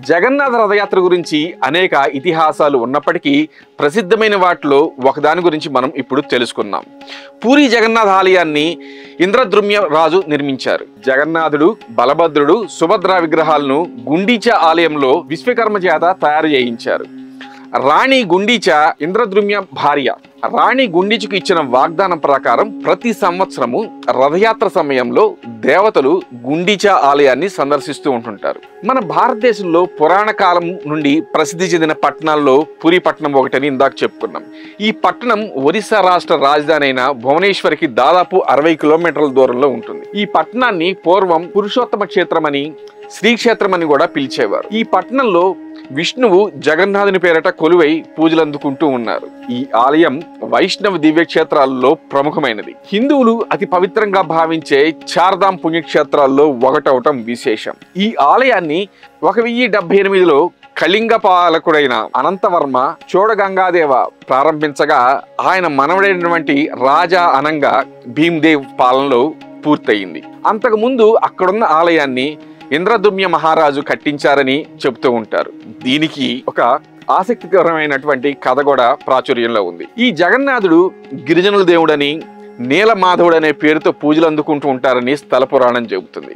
జగన్నాథ రథయాత్ర గురించి అనేక ఇతిహాసాలు ఉన్నప్పటికీ ప్రసిద్ధమైన వాటిలో ఒకదాని గురించి మనం ఇప్పుడు తెలుసుకుందాం. పూరి జగన్నాథ ఆలయాన్ని ఇంద్రద్రుమ్య రాజు నిర్మించారు. జగన్నాథుడు, బలభద్రుడు, సుభద్ర విగ్రహాలను గుండీచా ఆలయంలో విశ్వకర్మ చేత తయారు చేయించారు. రాణి గుండీచా ఇంద్రద్రుమ్య భార్య. రాణి గుండీచకు ఇచ్చిన వాగ్దానం ప్రకారం ప్రతి సంవత్సరము రథయాత్ర సమయంలో దేవతలు గుండీచా ఆలయాన్ని సందర్శిస్తూ ఉంటుంటారు. మన భారతదేశంలో పురాణ కాలం నుండి ప్రసిద్ధి చెందిన పట్టణాల్లో పురి పట్టణం ఒకటని ఇందాక చెప్పుకున్నాం. ఈ పట్టణం ఒరిస్సా రాష్ట్ర రాజధాని అయిన భువనేశ్వర్కి దాదాపు 60 కిలోమీటర్ల దూరంలో ఉంటుంది. ఈ పట్టణాన్ని పూర్వం పురుషోత్తమ క్షేత్రం అని, శ్రీక్షేత్రం అని కూడా పిలిచేవారు. ఈ పట్టణంలో విష్ణువు జగన్నాథుని పేరట కొలువై పూజలు అందుకుంటూ ఉన్నారు. ఈ ఆలయం వైష్ణవ దివ్యక్షేత్రాల్లో ప్రముఖమైనది. హిందువులు అతి పవిత్రంగా భావించే చార్ధామ్ పుణ్యక్షేత్రాల్లో ఒకటవటం విశేషం. ఈ ఆలయాన్ని 1078లో కళింగ పాలకుడైన అనంతవర్మ చోడగంగాదేవ ప్రారంభించగా ఆయన మనవడైనటువంటి రాజా అనంగా భీమ్దేవ్ పాలనలో పూర్తయింది. అంతకుముందు అక్కడున్న ఆలయాన్ని ఇంద్రద్రుమ్య మహారాజు కట్టించారని చెబుతూ ఉంటారు. దీనికి ఒక ఆసక్తికరమైనటువంటి కథ కూడా ప్రాచుర్యంలో ఉంది. ఈ జగన్నాథుడు గిరిజనుల దేవుడని, నీలమాధవుడు అనే పేరుతో పూజలు అందుకుంటూ ఉంటారని స్థల పురాణం చెబుతుంది.